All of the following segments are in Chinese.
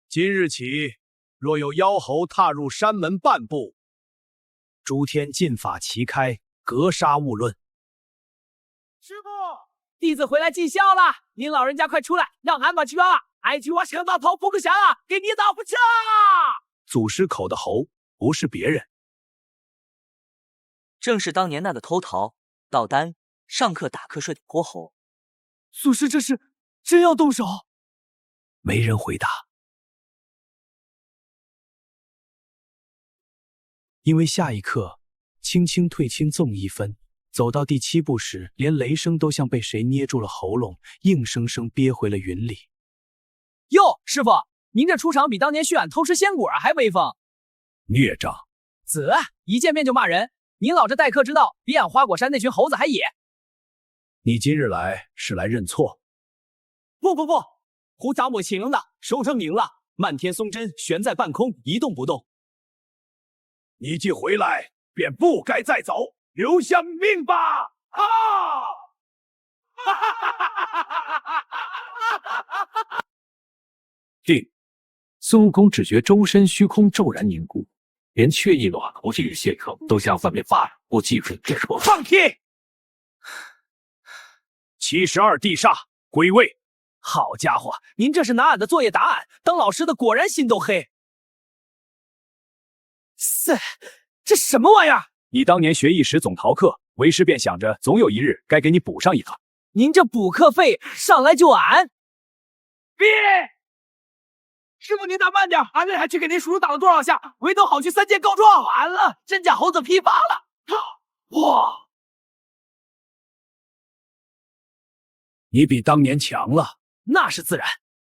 今日起，若有妖猴踏入山门半步，诸天禁法齐开，格杀勿论。师傅，弟子回来尽孝了，您老人家快出来，让俺把去啊！俺去我想到头不个想啊，给你打不吃啊！祖师口的猴不是别人，正是当年那个偷桃、盗丹、上课打瞌睡的泼猴。祖师这是真要动手？没人回答，因为下一刻，轻轻退轻纵一分，走到第7步时，连雷声都像被谁捏住了喉咙，硬生生憋回了云里。哟，师傅，您这出场比当年血俺偷吃鲜果还威风。孽障，子一见面就骂人，您老这待客之道，比俺花果山那群猴子还野。你今日来是来认错？不，胡杂我请了，收成赢了，漫天松针悬在半空，一动不动。你既回来，便不该再走，留下命吧！啊！定。孙悟空只觉周身虚空骤然凝固，连血液暖头这个血口都像翻面发了。我记住这说放屁！72地煞归位。好家伙，您这是拿俺的作业答案，当老师的果然心都黑。这什么玩意儿？你当年学艺时总逃课，为师便想着总有一日该给你补上一课。您这补课费上来就俺？别！师傅您打慢点，俺这还去给您叔叔打了多少下，唯独好去3件告状。完了，真假猴子批发了！哇！你比当年强了。那是自然，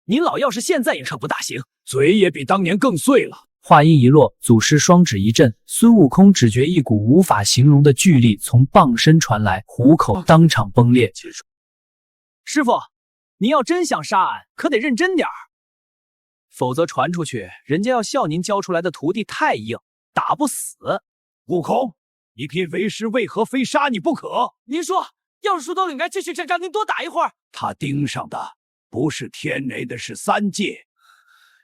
您老要是现在也逞不大行，嘴也比当年更碎了。话音一落，祖师双指一震，孙悟空只觉一股无法形容的巨力从傍身传来，虎口当场崩裂。师傅，您要真想杀俺，可得认真点儿，否则传出去，人家要笑您教出来的徒弟太硬，打不死。悟空，你偏为师为何非杀你不可？您说，要是书都应该继续让您多打一会儿。他盯上的不是天雷的，是3界。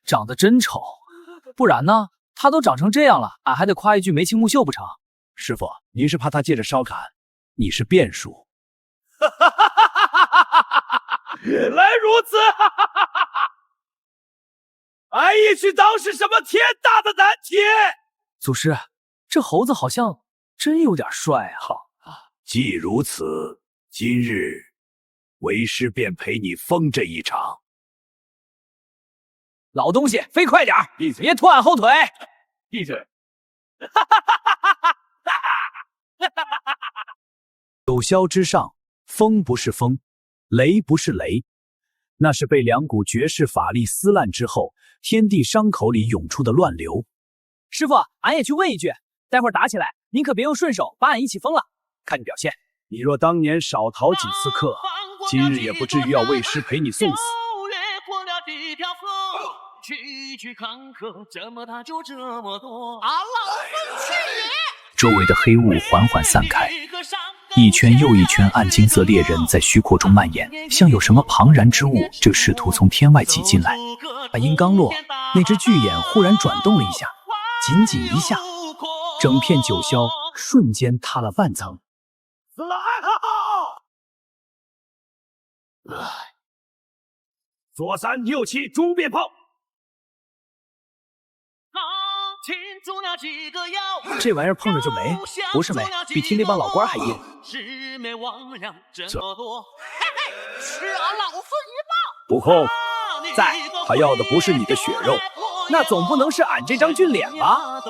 长得真丑，不然呢？他都长成这样了，俺还得夸一句眉清目秀不成？师傅，您是怕他借着烧砍，你是变数。原来如此！俺也去当是什么天大的难题？祖师，这猴子好像真有点帅啊！既如此，今日为师便陪你疯这一场。老东西，飞快点，别拖俺后腿！闭嘴！九霄之上，风不是风，雷不是雷，那是被2股绝世法力撕烂之后，天地伤口里涌出的乱流。师傅，俺也去问一句，待会儿打起来，您可别用顺手把俺一起封了，看你表现。你若当年少逃几次课，今日也不至于要为师陪你送死。去看客，这么大就这么多。啊，老孙去也！周围的黑雾缓缓散开，一圈又一圈暗金色猎人在虚空中蔓延，像有什么庞然之物正试图从天外挤进来。话音刚落，那只巨眼忽然转动了一下，仅仅一下，整片九霄瞬间塌了半层。左3右7，猪变炮。这玩意儿碰着就没，不是没，比听那帮老官还硬。这，吃俺老孙一棒！悟空，在，他要的不是你的血肉，那总不能是俺这张俊脸吧？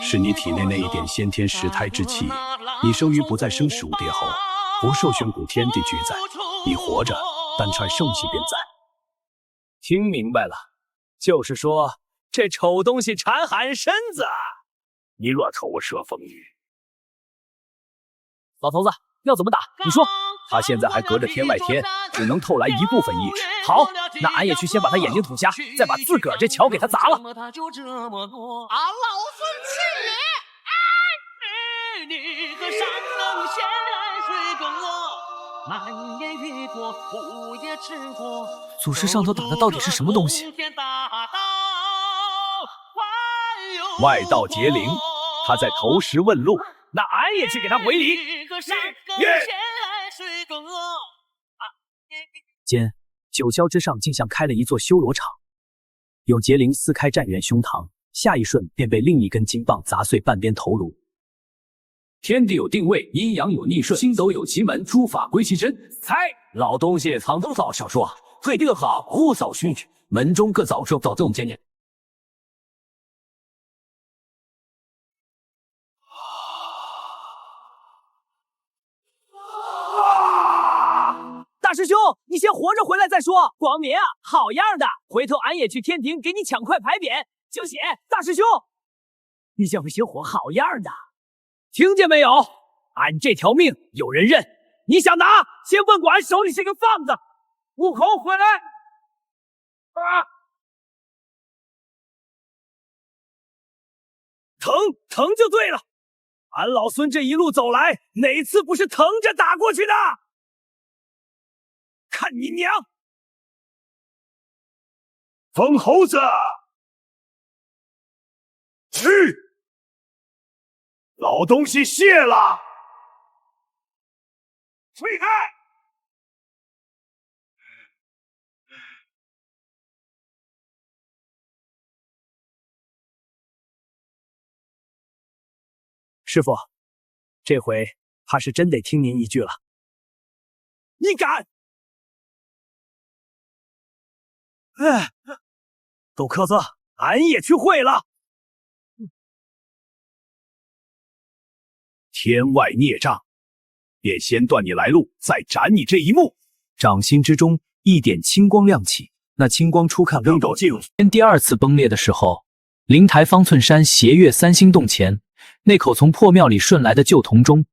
是你体内那一点先天识胎之气。你生于不再生15叠后，不受玄古天地俱在，你活着，但差圣气便在。听明白了，就是说这丑东西馋俺身子。你若投射风雨，老头子要怎么打？你说。他现在还隔着天外天，只能透来一部分意志。好，那俺也去先把他眼睛捅瞎，再把自个儿这桥给他砸了。啊，老孙去也！你个山东咸水更饿，满眼雨过，不也吃过。祖师上头打的到底是什么东西？外道结灵，他在投石问路，那俺也去给他回礼。间，九霄之上竟像开了一座修罗场，有结灵撕开战元胸膛，下一瞬便被另一根金棒砸碎半边头颅。天地有定位，阴阳有逆顺，星斗有奇门，诸法归其真。猜，老东西藏东早少说，对这个好，勿早须臾，门中各早说早动见念。大师兄，你先活着回来再说。广明啊，好样的！回头俺也去天庭给你抢块牌匾。就写大师兄，你这不行活好样的！听见没有？俺这条命有人认，你想拿，先问过俺手里是个放子。悟空回来！疼就对了。俺老孙这一路走来，哪次不是疼着打过去的？看你娘！疯猴子，去！老东西谢了，退开！师傅，这回怕是真得听您一句了。你敢！狗壳子，俺也去会了。天外孽障，便先断你来路，再斩你这一幕。掌心之中一点青光亮起，那青光初看微弱。天第二次崩裂的时候，灵台方寸山斜月三星洞前，那口从破庙里顺来的旧铜钟，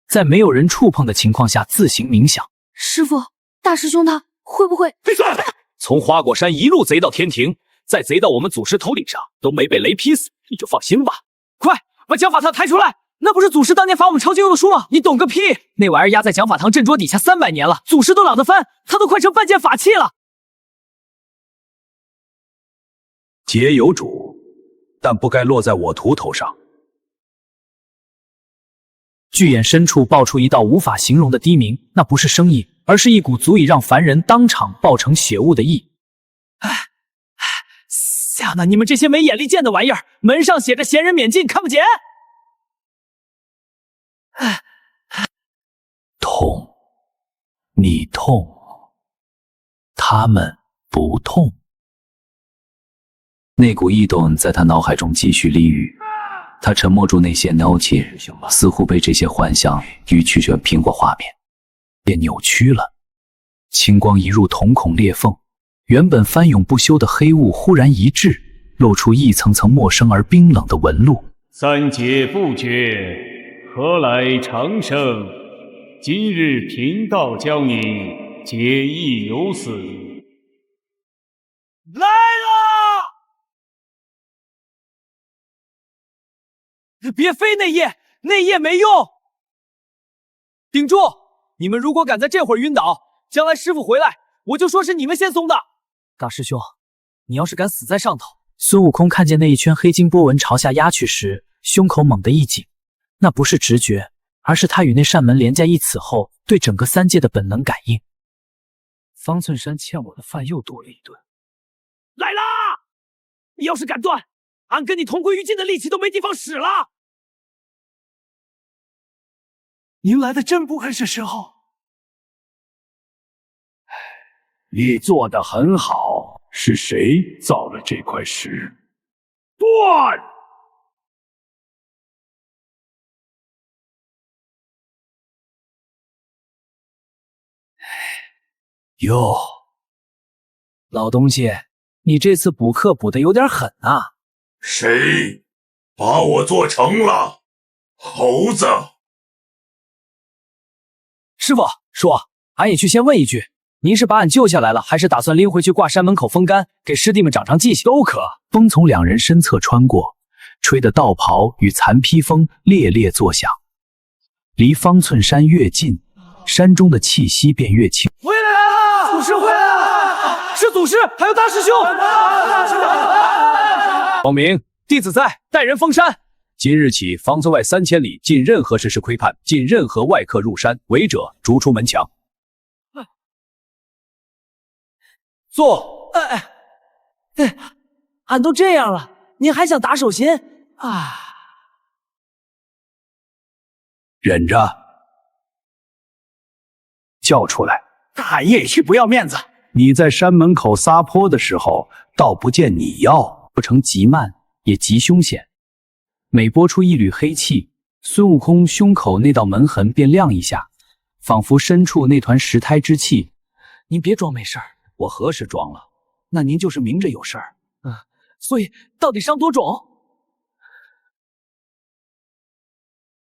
在没有人触碰的情况下自行冥想。师傅，大师兄他会不会？闭嘴！从花果山一路贼到天庭，再贼到我们祖师头顶上，都没被雷劈死，你就放心吧。快把讲法堂抬出来！那不是祖师当年罚我们抄经用的书吗？你懂个屁！那玩意儿压在讲法堂镇桌底下300年了，祖师都懒得翻，它都快成半件法器了。劫有主，但不该落在我徒头上。巨眼深处爆出一道无法形容的低鸣，那不是声音，而是一股足以让凡人当场爆成血雾的意。吓得你们这些没眼力见的玩意儿！门上写着闲人免进，看不见。痛，你痛，他们不痛。那股异动在他脑海中继续利欲，他沉默住那些脑气，似乎被这些幻象与曲折苹果画面便扭曲了。青光一入瞳孔裂缝，原本翻涌不休的黑雾忽然一滞，露出一层层陌生而冰冷的纹路。三劫不绝，何来长生？今日贫道教你解义有死。来了！别飞内液，内液没用。顶住！你们如果敢在这会儿晕倒，将来师傅回来，我就说是你们先松的。大师兄，你要是敢死在上头……孙悟空看见那一圈黑金波纹朝下压去时，胸口猛地一紧，那不是直觉，而是他与那扇门连在一起后对整个三界的本能感应。方寸山欠我的饭又多了一顿。来啦！你要是敢断，俺跟你同归于尽的力气都没地方使了。您来的真不会是时候。你做得很好，是谁造了这块石？断！哟，老东西，你这次补课补得有点狠啊！谁把我做成了猴子？师傅说，俺也去先问一句，您是把俺救下来了，还是打算拎回去挂山门口风干，给师弟们长长记性？都可。风从两人身侧穿过，吹得道袍与残披风猎猎作响。离方寸山越近，山中的气息便越轻。回来了，祖师回来了，是祖师，还有大师兄。光明，弟子在，带人封山。今日起，房子外3000里，禁任何实施窥探，禁任何外客入山，违者逐出门墙。坐。俺都这样了，您还想打手心啊？忍着，叫出来。俺也是不要面子。你在山门口撒泼的时候，倒不见你要。过程极慢，也极凶险。每拨出一缕黑气，孙悟空胸口那道门痕便亮一下，仿佛深处那团石胎之气。您别装没事儿。我何时装了？那您就是明着有事儿。所以到底伤多重？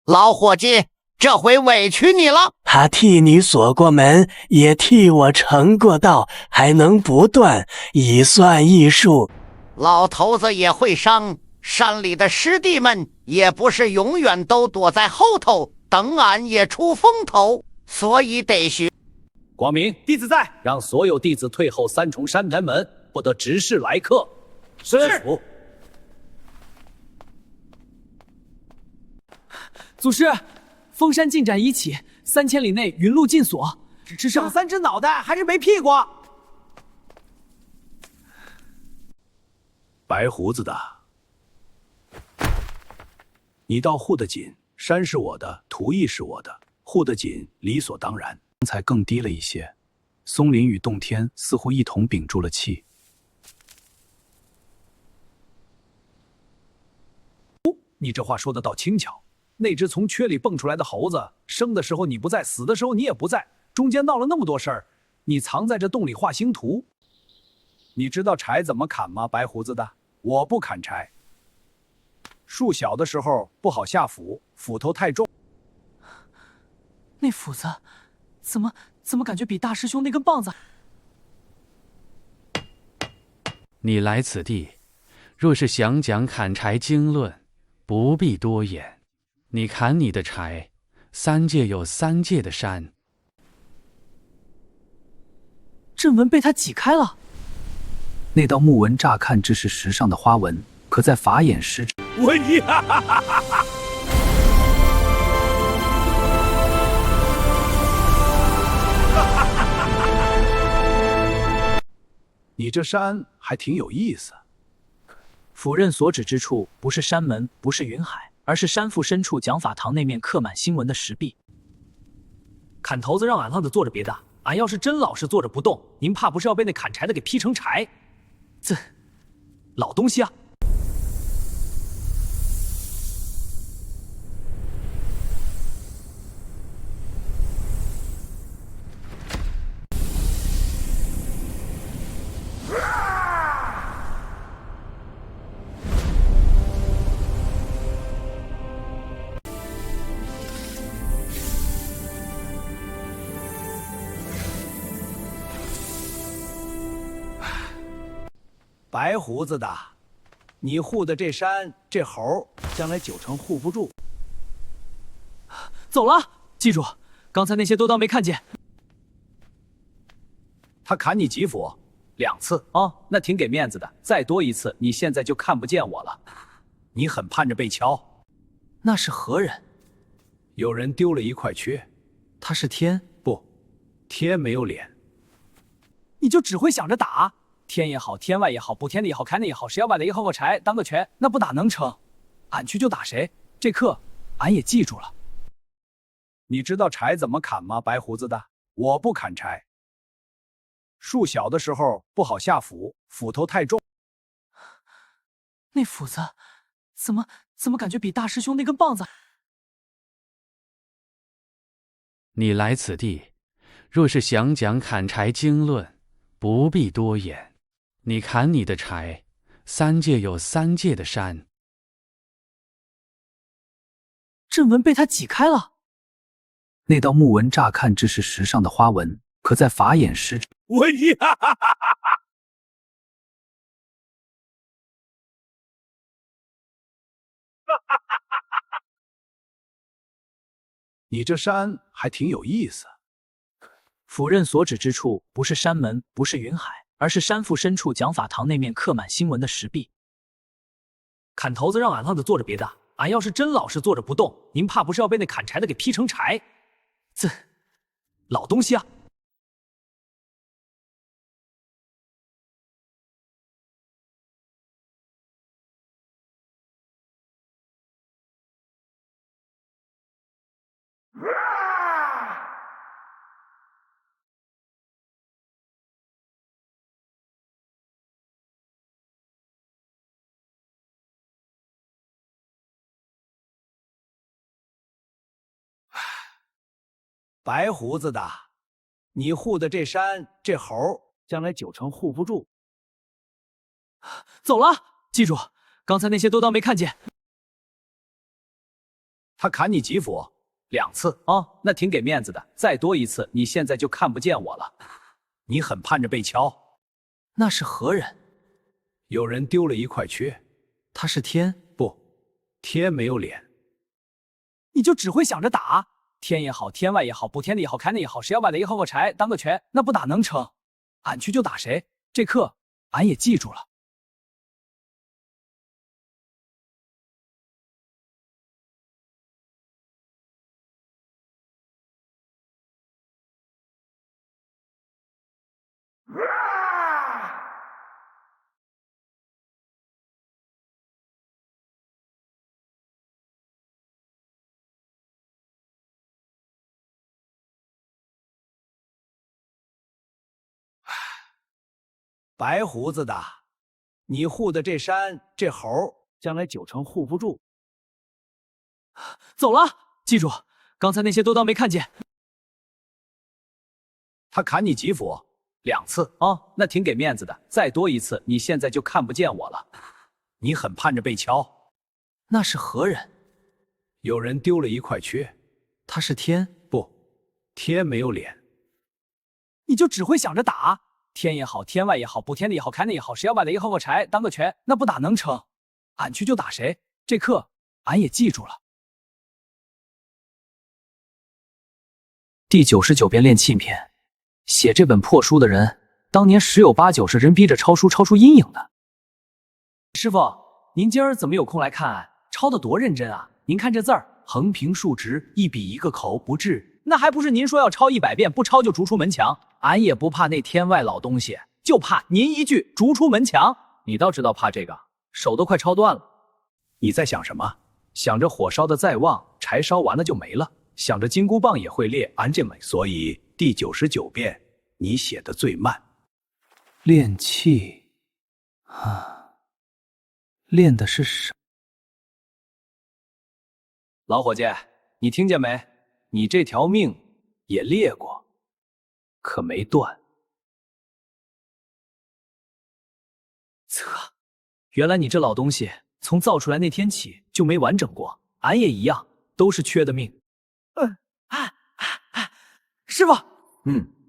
老伙计，这回委屈你了。他替你锁过门，也替我成过道，还能不断，以算艺术。老头子也会伤，山里的师弟们也不是永远都躲在后头等俺也出风头，所以得学。广明，弟子在，让所有弟子退后3重山台门，不得直视来客。是。祖师，封山进展已起，3000里内云路禁锁，只剩3只脑袋，还是没屁股。白胡子的，你倒护得紧。山是我的，土亦是我的，护得紧，理所当然。刚才更低了一些，松林与洞天似乎一同屏住了气。你这话说的倒轻巧。那只从缺里蹦出来的猴子，生的时候你不在，死的时候你也不在，中间闹了那么多事儿，你藏在这洞里画星图。你知道柴怎么砍吗？白胡子的，我不砍柴。树小的时候不好下斧，斧头太重。那斧子怎么感觉比大师兄那根棒子？你来此地，若是想讲砍柴经论，不必多言。你砍你的柴，3界有3界的山。阵纹被他挤开了。那道木纹乍看只是石上的花纹，可在法眼时，你这山还挺有意思。府任所指之处，不是山门，不是云海，而是山腹深处讲法堂那面刻满星纹的石壁。砍头子让俺愣着坐着别的，俺要是真老实坐着不动，您怕不是要被那砍柴的给劈成柴？这老东西啊！白胡子的，你护的这山这猴，将来9成护不住。走了，记住，刚才那些都当没看见。他砍你几斧？2次。哦，那挺给面子的。再多1次，你现在就看不见我了。你很盼着被敲。那是何人？有人丢了一块缺。他是天？不，天没有脸。你就只会想着打？天也好，天外也好，补天的也好，开的也好，谁要把雷薅个柴当个拳，那不打能成？俺去就打谁。这课俺也记住了。你知道柴怎么砍吗？白胡子的，我不砍柴。树小的时候不好下斧，斧头太重。那斧子怎么感觉比大师兄那根棒子？你来此地，若是想讲砍柴经论，不必多言。你砍你的柴，3界有3界的山。阵纹被他挤开了。那道木纹乍看只是石上的花纹，可在法眼时，你这山还挺有意思。府任所指之处，不是山门，不是云海，而是山腹深处讲法堂那面刻满星纹的石壁。砍头子让俺浪子坐着别的，俺要是真老实坐着不动，您怕不是要被那砍柴的给劈成柴？这老东西啊！白胡子的，你护的这山这猴，将来9成护不住。走了，记住，刚才那些都当没看见。他砍你几斧？2次。哦，那挺给面子的。再多1次，你现在就看不见我了。你很盼着被敲。那是何人？有人丢了一块缺。他是天？不，天没有脸。你就只会想着打。天也好，天外也好，补天的也好，开的也好，谁要把雷一薅个柴当个拳，那不打能成？俺去就打谁。这课俺也记住了。白胡子的，你护的这山这猴，将来9成护不住。走了，记住，刚才那些都当没看见。他砍你几斧？2次。哦，那挺给面子的。再多1次，你现在就看不见我了。你很盼着被敲。那是何人？有人丢了一块缺。他是天？不，天没有脸。你就只会想着打。天也好，天外也好，补天的也好，开的也好，谁要把雷一薅个柴当个拳，那不打能成？俺去就打谁。这课俺也记住了。第99遍练气篇。写这本破书的人，当年10有8九是人逼着抄书抄出阴影的。师傅，您今儿怎么有空来看？抄得多认真啊！您看这字儿，横平竖直，一笔一个口，不滞。那还不是您说要抄100遍，不抄就逐出门墙？俺也不怕那天外老东西，就怕您一句逐出门墙。你倒知道怕这个，手都快抄断了。你在想什么？想着火烧的再旺，柴烧完了就没了。想着金箍棒也会裂，俺这么，所以第99遍你写的最慢。练气啊，练的是什？老伙计，你听见没？你这条命也裂过，可没断。原来你这老东西从造出来那天起就没完整过。俺也一样，都是缺的命。师傅，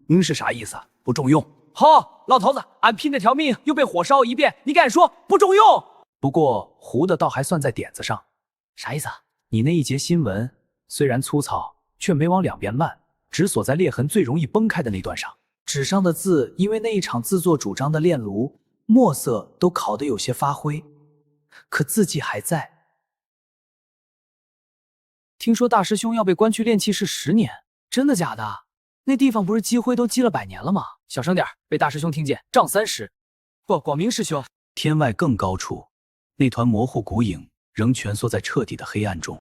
您是啥意思？不中用。好，老头子，俺拼这条命又被火烧一遍，你敢说不中用？不过糊的倒还算在点子上。啥意思啊？你那一节新文虽然粗糙，却没往两边烂，只锁在裂痕最容易崩开的那段上。纸上的字因为那一场自作主张的炼炉，墨色都烤得有些发灰，可字迹还在。听说大师兄要被关去炼气室10年，真的假的？那地方不是积灰都积了100年了吗？小声点，被大师兄听见，杖30。不，广明师兄。天外更高处，那团模糊骨影仍蜷缩在彻底的黑暗中。